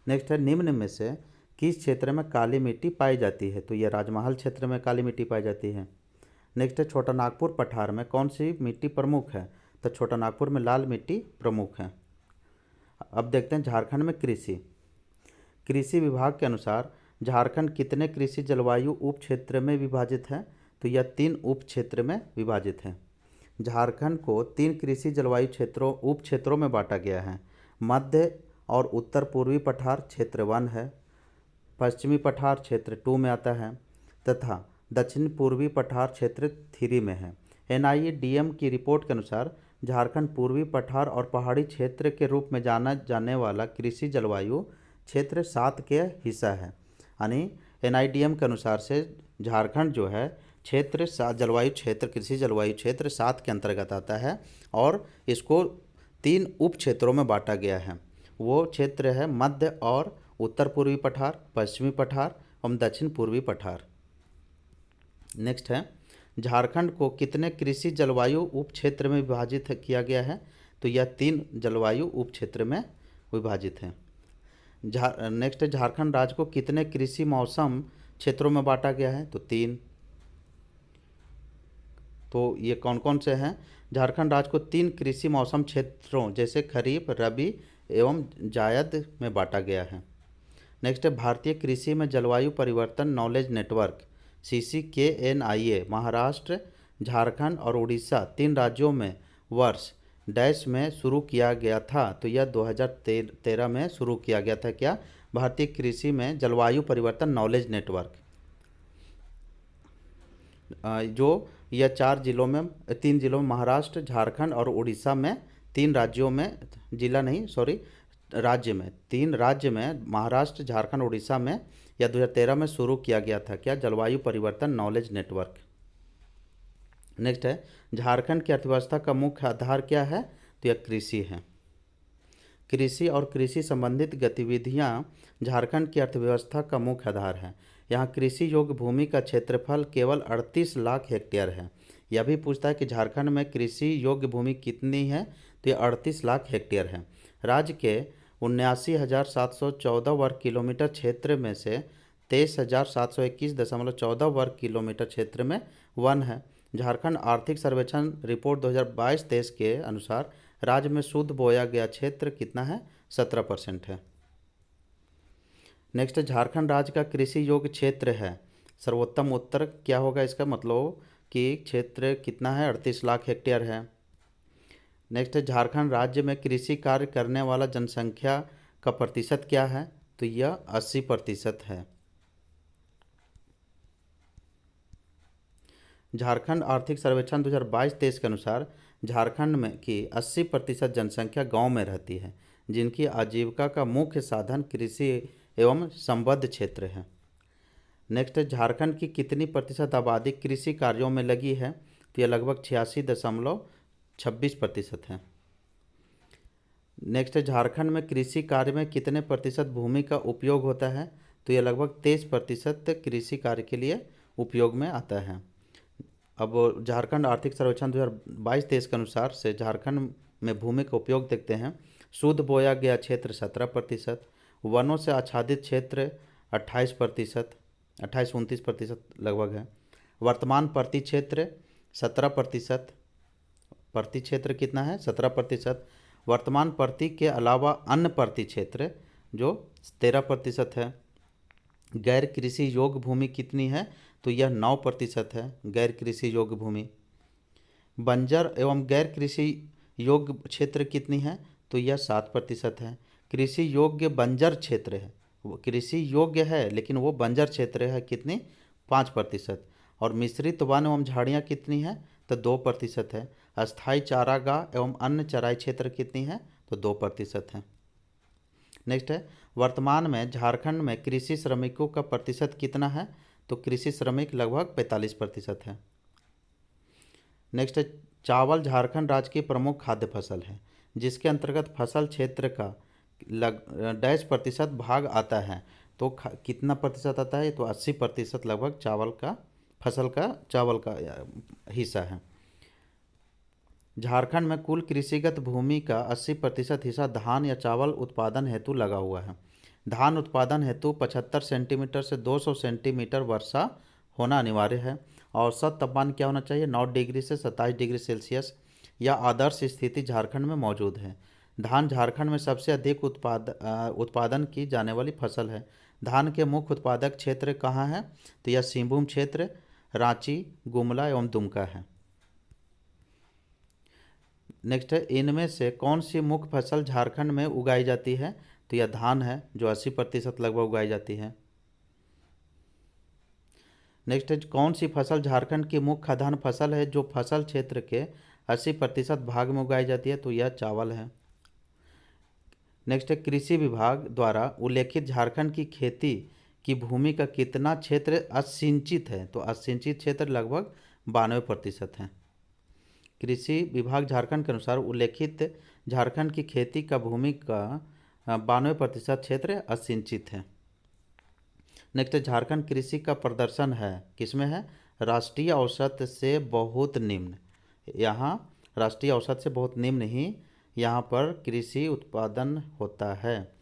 नेक्स्ट है, निम्न में से किस क्षेत्र में काली मिट्टी पाई जाती है? तो यह राजमहल क्षेत्र में काली मिट्टी पाई जाती है। नेक्स्ट है, छोटा नागपुर पठार में कौन सी मिट्टी प्रमुख है? तो छोटा नागपुर में लाल मिट्टी प्रमुख है। अब देखते हैं झारखंड में कृषि विभाग के अनुसार झारखंड कितने कृषि जलवायु उप क्षेत्र में विभाजित है? तो यह 3 उप क्षेत्र में विभाजित है। झारखंड को 3 कृषि जलवायु उप क्षेत्रों में बांटा गया है। मध्य और उत्तर पूर्वी पठार क्षेत्र 1 है, पश्चिमी पठार क्षेत्र 2 में आता है तथा दक्षिण पूर्वी पठार क्षेत्र 3 में है। NIDM की रिपोर्ट के अनुसार झारखंड पूर्वी पठार और पहाड़ी क्षेत्र के रूप में जाना जाने वाला कृषि जलवायु क्षेत्र 7 के हिस्सा है। यानी NIDM के अनुसार से झारखंड जो है क्षेत्र 7 जलवायु क्षेत्र कृषि जलवायु क्षेत्र 7 के अंतर्गत आता है और इसको 3 उप क्षेत्रों में बांटा गया है। वो क्षेत्र है मध्य और उत्तर पूर्वी पठार, पश्चिमी पठार और दक्षिण पूर्वी पठार। नेक्स्ट है, झारखंड को कितने कृषि जलवायु उप क्षेत्र में विभाजित किया गया है? तो यह 3 जलवायु उप क्षेत्र में विभाजित है। नेक्स्ट है, झारखंड राज्य को कितने कृषि मौसम क्षेत्रों में बांटा गया है? तो 3। तो ये कौन कौन से हैं? झारखंड राज्य को 3 कृषि मौसम क्षेत्रों जैसे खरीफ, रबी एवं जायद में बांटा गया है। नेक्स्ट है, भारतीय कृषि में जलवायु परिवर्तन knowledge network CCKNIA Maharashtra, Jharkhand और उड़ीसा 3 राज्यों में वर्ष डैश में शुरू किया गया था। तो यह 2013 में शुरू किया गया था। क्या? भारतीय कृषि में जलवायु परिवर्तन नॉलेज नेटवर्क, जो यह 3 जिलों में महाराष्ट्र, झारखंड और उड़ीसा में 3 राज्यों में, जिला नहीं सॉरी राज्य में, 3 राज्य में महाराष्ट्र, झारखंड, उड़ीसा में यह 2013 में शुरू किया गया था। क्या? जलवायु परिवर्तन नॉलेज नेटवर्क। नेक्स्ट है, झारखंड की अर्थव्यवस्था का मुख्य आधार क्या है? तो यह कृषि है। कृषि और कृषि संबंधित गतिविधियां झारखंड की अर्थव्यवस्था का मुख्य आधार है। यहाँ कृषि योग्य भूमि का क्षेत्रफल केवल 38 लाख हेक्टेयर है। यह भी पूछता है कि झारखंड में कृषि योग्य भूमि कितनी है? तो यह 38 लाख हेक्टेयर है। राज्य के 79,714 वर्ग किलोमीटर क्षेत्र में से 23,721.14 वर्ग किलोमीटर क्षेत्र में वन है। झारखंड आर्थिक सर्वेक्षण रिपोर्ट 2022-23 के अनुसार राज्य में शुद्ध बोया गया क्षेत्र कितना है? 17% है। नेक्स्ट, झारखंड राज्य का कृषि योग्य क्षेत्र है। सर्वोत्तम उत्तर क्या होगा इसका? मतलब कि क्षेत्र कितना है? 38 लाख हेक्टेयर है। नेक्स्ट है, झारखंड राज्य में कृषि कार्य करने वाला जनसंख्या का प्रतिशत क्या है? तो यह 80% है। झारखंड आर्थिक सर्वेक्षण 2022-23 के अनुसार झारखंड में की 80% जनसंख्या गांव में रहती है, जिनकी आजीविका का मुख्य साधन कृषि एवं संबद्ध क्षेत्र है। नेक्स्ट है, झारखंड की कितनी प्रतिशत आबादी कृषि कार्यों में लगी है? तो यह लगभग 86.26% है। नेक्स्ट है, झारखंड में कृषि कार्य में कितने प्रतिशत भूमि का उपयोग होता है? तो यह लगभग 23% कृषि कार्य के लिए उपयोग में आता है। अब झारखंड आर्थिक सर्वेक्षण 2022-23 के अनुसार से झारखंड में भूमि का उपयोग देखते हैं। शुद्ध बोया गया क्षेत्र 17%, वनों से आच्छादित क्षेत्र 28%, 28-29% लगभग है। वर्तमान प्रति क्षेत्र 17%, प्रति क्षेत्र कितना है? 17%। वर्तमान प्रति के अलावा अन्य प्रति क्षेत्र जो 13% है। गैर कृषि योग्य भूमि कितनी है? तो यह 9% है गैर कृषि योग्य भूमि। बंजर एवं गैर कृषि योग्य क्षेत्र कितनी है? तो यह 7% है। कृषि योग्य बंजर क्षेत्र है, वो कृषि योग्य है लेकिन वो बंजर क्षेत्र है, कितनी? 5%। और मिश्रित वन एवं झाड़ियाँ कितनी है? तो 2% है। अस्थायी चारागाह एवं अन्य चराई क्षेत्र कितनी है? तो 2% है। नेक्स्ट है, वर्तमान में झारखंड में कृषि श्रमिकों का प्रतिशत कितना है? तो कृषि श्रमिक लगभग 45% है। नेक्स्ट है, चावल झारखंड राज्य की प्रमुख खाद्य फसल है, जिसके अंतर्गत फसल क्षेत्र का डैश प्रतिशत भाग आता है। तो कितना प्रतिशत आता है? तो 80% लगभग चावल का फसल का चावल का हिस्सा है। झारखंड में कुल कृषिगत भूमि का 80% हिस्सा धान या चावल उत्पादन हेतु लगा हुआ है। धान उत्पादन हेतु 75 सेंटीमीटर से 200 सेंटीमीटर वर्षा होना अनिवार्य है। औसत तापमान क्या होना चाहिए? 9 डिग्री से 27 डिग्री सेल्सियस या आदर्श स्थिति झारखंड में मौजूद है। धान झारखंड में सबसे अधिक उत्पादन की जाने वाली फसल है। धान के मुख्य उत्पादक क्षेत्र कहाँ है? तो यह सिंहभूम क्षेत्र, रांची, गुमला एवं दुमका है। नेक्स्ट है, इनमें से कौन सी मुख्य फसल झारखंड में उगाई जाती है? तो यह धान है जो 80% लगभग उगाई जाती है। नेक्स्ट है, कौन सी फसल झारखंड की मुख्य खाद्यान्न फसल है जो फसल क्षेत्र के 80% भाग में उगाई जाती है? तो यह चावल है। नेक्स्ट है, कृषि विभाग द्वारा उल्लेखित झारखंड की खेती की भूमि का कितना क्षेत्र असिंचित है? तो असिंचित क्षेत्र लगभग 92% है। कृषि विभाग झारखंड के अनुसार उल्लेखित झारखंड की खेती का भूमि का 92% क्षेत्र असिंचित है। नेक्स्ट, झारखंड कृषि का प्रदर्शन है किसमें है? राष्ट्रीय औसत से बहुत निम्न। यहाँ राष्ट्रीय औसत से बहुत निम्न ही यहाँ पर कृषि उत्पादन होता है।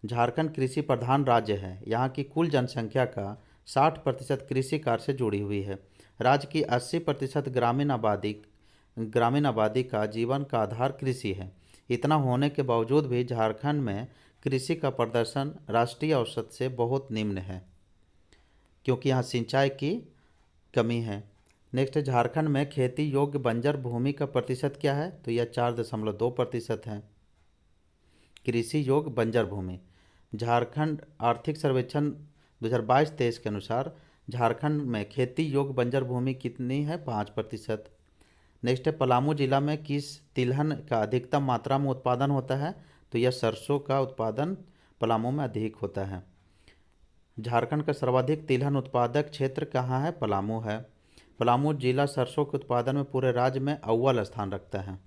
झारखंड कृषि प्रधान राज्य है। यहाँ की कुल जनसंख्या का 60% कृषि कार्य से जुड़ी हुई है। राज्य की 80% ग्रामीण आबादी का जीवन का आधार कृषि है। इतना होने के बावजूद भी झारखंड में कृषि का प्रदर्शन राष्ट्रीय औसत से बहुत निम्न है, क्योंकि यहाँ सिंचाई की कमी है। नेक्स्ट है, झारखंड में खेती योग्य बंजर भूमि का प्रतिशत क्या है? तो यह 4.2% है कृषि योग्य बंजर भूमि। झारखंड आर्थिक सर्वेक्षण 2022-23 के अनुसार झारखंड में खेती योग्य बंजर भूमि कितनी है? 5%। नेक्स्ट है, पलामू जिला में किस तिलहन का अधिकतम मात्रा में उत्पादन होता है? तो यह सरसों का उत्पादन पलामू में अधिक होता है। झारखंड का सर्वाधिक तिलहन उत्पादक क्षेत्र कहाँ है? पलामू है। पलामू जिला सरसों के उत्पादन में पूरे राज्य में अव्वल स्थान रखता है।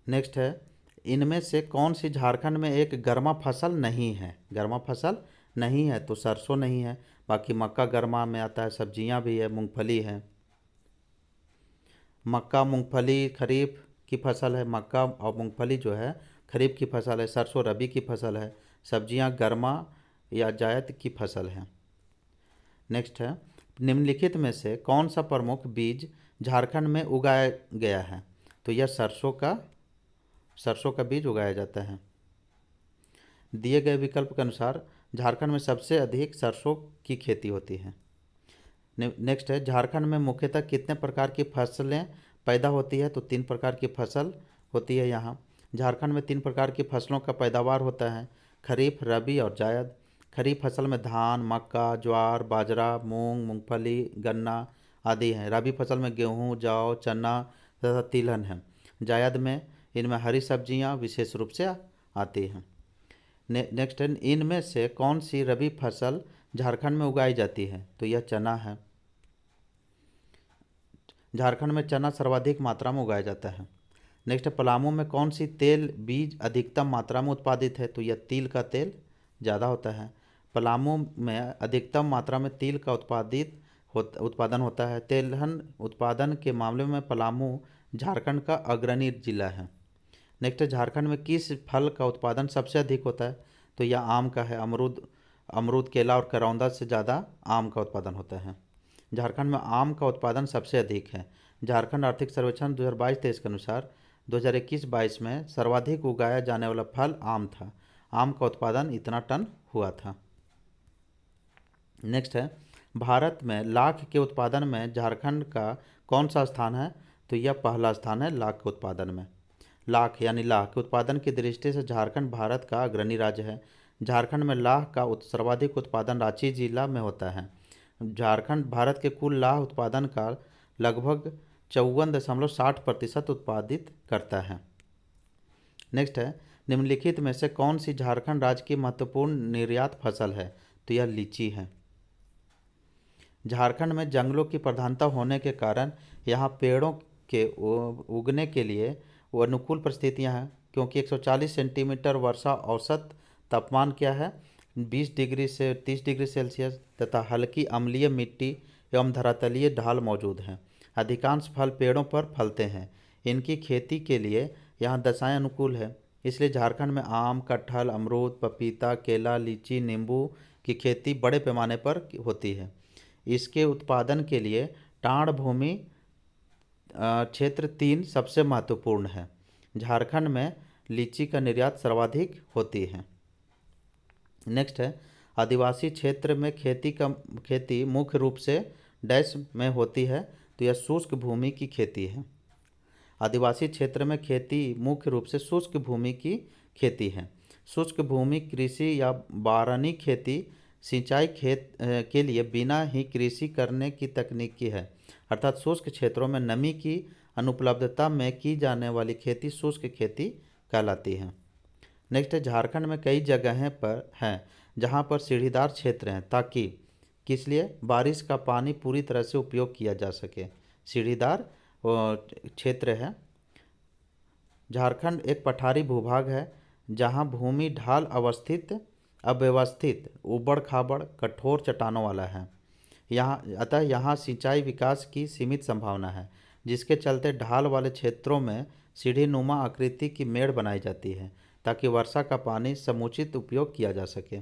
नेक्स्ट है, इनमें से कौन सी झारखंड में एक गर्मा फसल नहीं है? गर्मा फसल नहीं है तो सरसों नहीं है, बाकी मक्का गर्मा में आता है, सब्जियां भी है, मूंगफली है। मक्का मूंगफली खरीफ की फसल है। मक्का और मूंगफली जो है खरीफ की फसल है। सरसों रबी की फसल है। सब्जियां गर्मा या जायद की फसल है। नेक्स्ट है, निम्नलिखित में से कौन सा प्रमुख बीज झारखंड में उगाया गया है? तो यह सरसों का बीज उगाया जाता है। दिए गए विकल्प के अनुसार झारखंड में सबसे अधिक सरसों की खेती होती है। नेक्स्ट है, झारखंड में मुख्यतः कितने प्रकार की फसलें पैदा होती है? तो 3 प्रकार की फसल होती है यहाँ। झारखंड में 3 प्रकार की फसलों का पैदावार होता है, खरीफ, रबी और जायद। खरीफ फसल में धान, मक्का, ज्वार, बाजरा, मूंग, मूंगफली, गन्ना आदि हैं। रबी फसल में गेहूँ, जौ, चना तथा तिलहन है। जायद में इनमें हरी सब्जियाँ विशेष रूप से आती हैं। नेक्स्ट है, इनमें से कौन सी रबी फसल झारखंड में उगाई जाती है? तो यह चना है। झारखंड में चना सर्वाधिक मात्रा में उगाया जाता है। नेक्स्ट है, पलामू में कौन सी तेल बीज अधिकतम मात्रा में उत्पादित है? तो यह तिल का तेल ज़्यादा होता है। पलामू में अधिकतम मात्रा में तिल का उत्पादन होता है। तेलहन उत्पादन के मामले में पलामू झारखंड का अग्रणी जिला है। नेक्स्ट है, झारखंड में किस फल का उत्पादन सबसे अधिक होता है? तो यह आम का है। अमरूद, केला और करौंदा से ज़्यादा आम का उत्पादन होता है। झारखंड में आम का उत्पादन सबसे अधिक है। झारखंड आर्थिक सर्वेक्षण 2022-23 के अनुसार 2021-22 में सर्वाधिक उगाया जाने वाला फल आम था। आम का उत्पादन इतना टन हुआ था। नेक्स्ट है, भारत में लाख के उत्पादन में झारखंड का कौन सा स्थान है? तो यह पहला स्थान है लाख के उत्पादन में। लाख के उत्पादन की दृष्टि से झारखंड भारत का अग्रणी राज्य है। झारखंड में लाख का सर्वाधिक उत्पादन रांची जिला में होता है। झारखंड भारत के कुल लाख उत्पादन का लगभग 54.60% उत्पादित करता है। नेक्स्ट है, निम्नलिखित में से कौन सी झारखंड राज्य की महत्वपूर्ण निर्यात फसल है? तो यह लीची है। झारखंड में जंगलों की प्रधानता होने के कारण यहाँ पेड़ों के उगने के लिए वो अनुकूल परिस्थितियाँ हैं, क्योंकि 140 सेंटीमीटर वर्षा औसत तापमान क्या है 20 डिग्री से 30 डिग्री सेल्सियस तथा हल्की अम्लीय मिट्टी एवं धरातलीय ढाल मौजूद हैं। अधिकांश फल पेड़ों पर फलते हैं। इनकी खेती के लिए यहाँ दशाएं अनुकूल है। इसलिए झारखंड में आम, कटहल, अमरूद, पपीता, केला, लीची, नींबू की खेती बड़े पैमाने पर होती है। इसके उत्पादन के लिए टाढ़ भूमि क्षेत्र 3 सबसे महत्वपूर्ण है। झारखंड में लीची का निर्यात सर्वाधिक होती है। नेक्स्ट है, आदिवासी क्षेत्र में खेती मुख्य रूप से डैश में होती है। तो यह शुष्क भूमि की खेती है। आदिवासी क्षेत्र में खेती मुख्य रूप से शुष्क भूमि की खेती है। शुष्क भूमि कृषि या बारनी खेती सिंचाई के लिए बिना ही कृषि करने की तकनीकी है, अर्थात शुष्क क्षेत्रों में नमी की अनुपलब्धता में की जाने वाली खेती शुष्क खेती कहलाती है। नेक्स्ट है, झारखंड में कई जगहें पर हैं जहां पर सीढ़ीदार क्षेत्र हैं, ताकि किस लिए बारिश का पानी पूरी तरह से उपयोग किया जा सके। सीढ़ीदार क्षेत्र है। झारखंड एक पठारी भूभाग है जहां भूमि ढाल अव्यवस्थित, उबड़ खाबड़, कठोर चट्टानों वाला है। यहाँ सिंचाई विकास की सीमित संभावना है, जिसके चलते ढाल वाले क्षेत्रों में सीढ़ी नुमा आकृति की मेड़ बनाई जाती है, ताकि वर्षा का पानी समुचित उपयोग किया जा सके।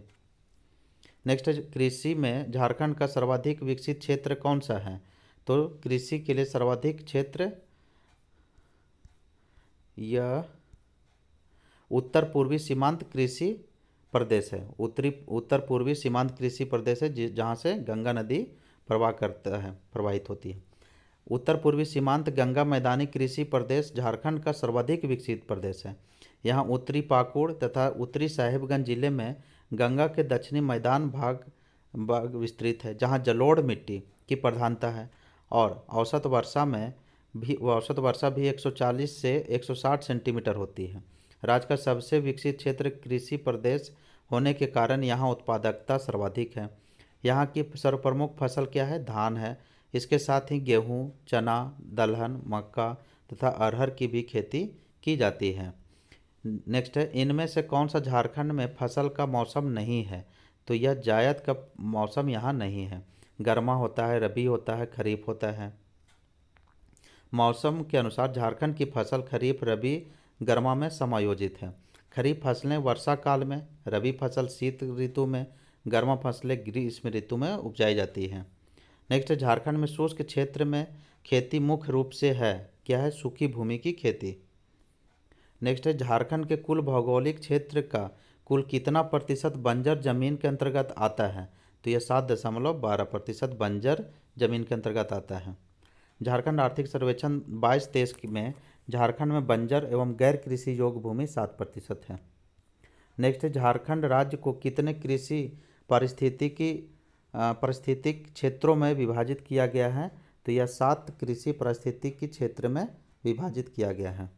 नेक्स्ट है, कृषि में झारखंड का सर्वाधिक विकसित क्षेत्र कौन सा है? तो कृषि के लिए सर्वाधिक क्षेत्र यह उत्तर पूर्वी सीमांत कृषि प्रदेश है। उत्तर पूर्वी सीमांत कृषि प्रदेश है जहाँ से गंगा नदी प्रवाहित होती है। उत्तर पूर्वी सीमांत गंगा मैदानी कृषि प्रदेश झारखंड का सर्वाधिक विकसित प्रदेश है। यहाँ उत्तरी पाकुड़ तथा उत्तरी साहिबगंज जिले में गंगा के दक्षिणी मैदान भाग विस्तृत है, जहाँ जलोढ़ मिट्टी की प्रधानता है और औसत वर्षा भी 140 से 160 सेंटीमीटर होती है। राज्य का सबसे विकसित क्षेत्र कृषि प्रदेश होने के कारण यहाँ उत्पादकता सर्वाधिक है। यहाँ की सर्वप्रमुख फसल क्या है? धान है। इसके साथ ही गेहूँ, चना, दलहन, मक्का तथा अरहर की भी खेती की जाती है। नेक्स्ट है, इनमें से कौन सा झारखंड में फसल का मौसम नहीं है? तो यह जायद का मौसम यहाँ नहीं है। गर्मा होता है, रबी होता है, खरीफ होता है। मौसम के अनुसार झारखंड की फसल खरीफ, रबी, गर्मा में समायोजित है। खरीफ फसलें वर्षा काल में, रबी फसल शीत ऋतु में, गर्मा फसलें ग्रीष्म ऋतु में उपजाई जाती हैं। नेक्स्ट है, झारखंड में शुष्क क्षेत्र में खेती मुख्य रूप से है क्या है? सूखी भूमि की खेती। नेक्स्ट है, झारखंड के कुल भौगोलिक क्षेत्र का कुल कितना प्रतिशत बंजर जमीन के अंतर्गत आता है? तो यह 7.12% बंजर जमीन के अंतर्गत आता है। झारखंड आर्थिक सर्वेक्षण 22-23 में झारखंड में बंजर एवं गैर कृषि योग्य भूमि 7% है। नेक्स्ट है, झारखंड राज्य को कितने कृषि पारिस्थितिक क्षेत्रों में विभाजित किया गया है? तो यह 7 कृषि पारिस्थितिकी क्षेत्र में विभाजित किया गया है।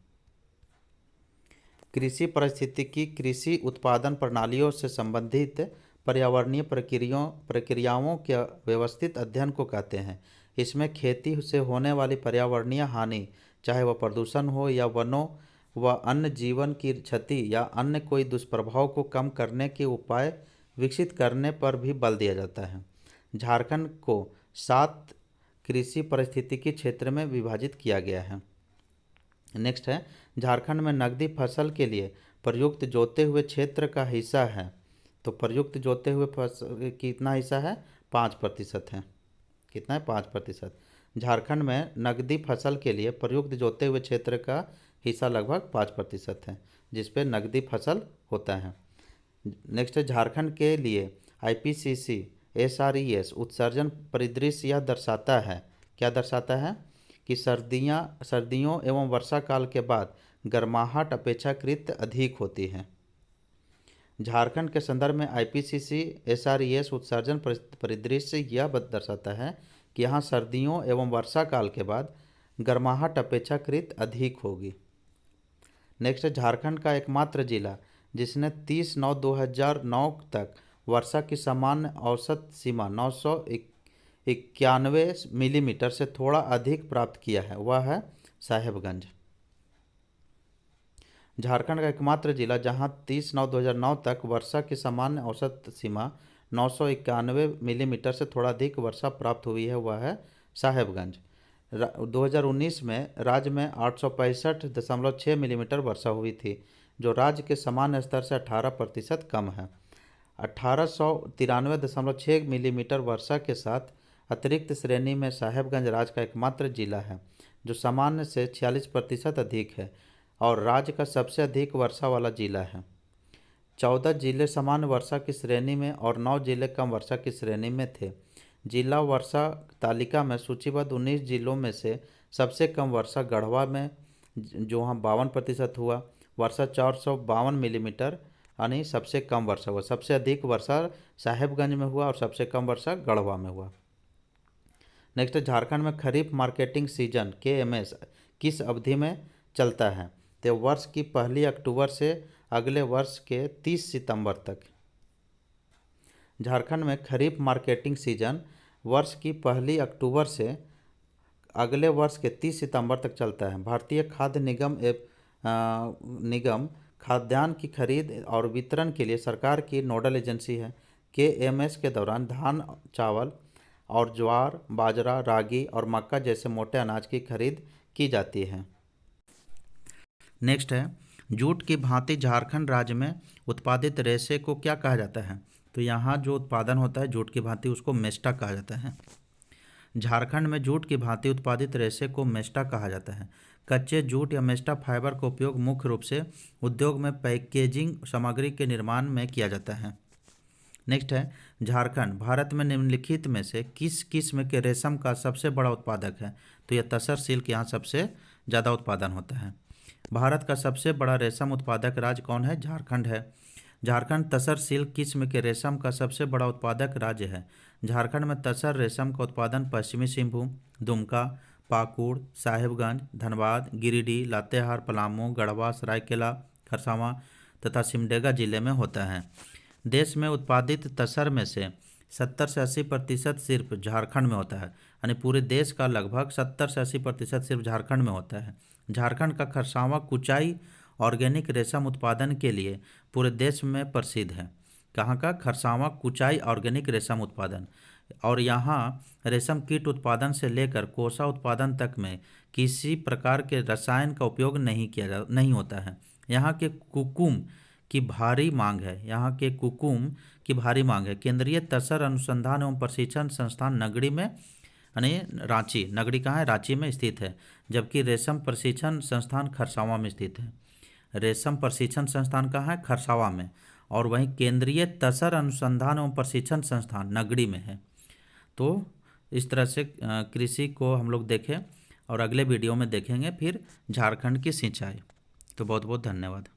कृषि पारिस्थितिकी कृषि उत्पादन प्रणालियों से संबंधित पर्यावरणीय प्रक्रियाओं के व्यवस्थित अध्ययन को कहते हैं। इसमें खेती से होने वाली पर्यावरणीय हानि, चाहे वह प्रदूषण हो या वनों व अन्य जीवन की क्षति या अन्य कोई दुष्प्रभाव को कम करने के उपाय विकसित करने पर भी बल दिया जाता है। झारखंड को 7 कृषि पारिस्थितिकी क्षेत्र में विभाजित किया गया है। नेक्स्ट है, झारखंड में नकदी फसल के लिए प्रयुक्त जोते हुए क्षेत्र का हिस्सा है। तो प्रयुक्त जोते हुए फसल कितना हिस्सा है? 5% है। कितना है? 5%। झारखंड में नकदी फसल के लिए प्रयुक्त जोते हुए क्षेत्र का हिस्सा लगभग 5% है, जिस पे नकदी फसल होता है। नेक्स्ट है, झारखंड के लिए IPCC SRES उत्सर्जन परिदृश्य यह दर्शाता है, क्या दर्शाता है? कि सर्दियों एवं वर्षा काल के बाद गर्माहट अपेक्षाकृत अधिक होती है। झारखंड के संदर्भ में IPCC SRES उत्सर्जन परिदृश्य यह दर्शाता है कि यहाँ सर्दियों एवं वर्षा काल के बाद गर्माहट अपेक्षाकृत अधिक होगी। नेक्स्ट है, झारखंड का एकमात्र जिला जिसने 30/9/2009 तक वर्षा की सामान्य औसत सीमा 991 मिलीमीटर से थोड़ा अधिक प्राप्त किया है, वह है साहेबगंज। झारखंड का एकमात्र जिला जहां 30/9/2009 तक वर्षा की सामान्य औसत सीमा 991 मिलीमीटर से थोड़ा अधिक वर्षा प्राप्त हुई है, वह है साहेबगंज। 2019 में राज्य में 865.6 मिलीमीटर वर्षा हुई थी, जो राज्य के सामान्य स्तर से 18% कम है। 1893.6 मिलीमीटर वर्षा के साथ अतिरिक्त श्रेणी में साहेबगंज राज्य का एकमात्र जिला है, जो सामान्य से 46% अधिक है और राज्य का सबसे अधिक वर्षा वाला जिला है। 14 जिले सामान्य वर्षा की श्रेणी में और 9 जिले कम वर्षा की श्रेणी में थे। जिला वर्षा तालिका में सूचीबद्ध 19 जिलों में से सबसे कम वर्षा गढ़वा में, जो वहाँ 52% हुआ। वर्षा 452 मिलीमीटर यानी सबसे कम वर्षा हुआ। सबसे अधिक वर्षा साहेबगंज में हुआ और सबसे कम वर्षा गढ़वा में हुआ। नेक्स्ट, झारखंड में खरीफ मार्केटिंग सीजन KMS किस अवधि में चलता है? तो वर्ष की 1 अक्टूबर से अगले वर्ष के 30 सितंबर तक। झारखंड में खरीफ मार्केटिंग सीजन वर्ष की 1 अक्टूबर से अगले वर्ष के 30 सितंबर तक चलता है। भारतीय खाद्य निगम खाद्यान्न की खरीद और वितरण के लिए सरकार की नोडल एजेंसी है। KMS के दौरान धान, चावल और ज्वार, बाजरा, रागी और मक्का जैसे मोटे अनाज की खरीद की जाती है। नेक्स्ट है, जूट की भांति झारखंड राज्य में उत्पादित रेशे को क्या कहा जाता है? तो यहाँ जो उत्पादन होता है जूट की भांति, उसको मेस्टा कहा जाता है। झारखंड में जूट की भांति उत्पादित रेशे को मेस्टा कहा जाता है। कच्चे जूट या मेस्टा फाइबर का उपयोग मुख्य रूप से उद्योग में पैकेजिंग सामग्री के निर्माण में किया जाता है। नेक्स्ट है, झारखंड भारत में निम्नलिखित में से किस किस्म के रेशम का सबसे बड़ा उत्पादक है? तो यह तसर सिल्क यहाँ सबसे ज़्यादा उत्पादन होता है। भारत का सबसे बड़ा रेशम उत्पादक राज्य कौन है? झारखंड है। झारखंड तसर सिल्क किस्म के रेशम का सबसे बड़ा उत्पादक राज्य है। झारखंड में तसर रेशम का उत्पादन पश्चिमी सिंहभूम, दुमका, पाकुड़, साहेबगंज, धनबाद, गिरिडीह, लातेहार, पलामू, गढ़वा, सरायकेला, खरसावां तथा सिमडेगा जिले में होता है। देश में उत्पादित तसर में से 70 से 80% सिर्फ झारखंड में होता है, यानी पूरे देश का लगभग 70 से 80% सिर्फ झारखंड में होता है। झारखंड का खरसावां कुचाई ऑर्गेनिक रेशम उत्पादन के लिए पूरे देश में प्रसिद्ध है। कहाँ का? खरसावां कुचाई ऑर्गेनिक रेशम उत्पादन। और यहाँ रेशम कीट उत्पादन से लेकर कोसा उत्पादन तक में किसी प्रकार के रसायन का उपयोग नहीं होता है। यहाँ के कुकुम की भारी मांग है। केंद्रीय तसर अनुसंधान एवं प्रशिक्षण संस्थान नगड़ी में, यानी रांची, नगड़ी कहाँ है? रांची में स्थित है, जबकि रेशम प्रशिक्षण संस्थान खरसावां में स्थित है। रेशम प्रशिक्षण संस्थान कहाँ है? खरसावां में। और वहीं केंद्रीय तसर अनुसंधान एवं प्रशिक्षण संस्थान नगड़ी में है। तो इस तरह से कृषि को हम लोग देखें और अगले वीडियो में देखेंगे फिर झारखंड की सिंचाई। तो बहुत बहुत धन्यवाद।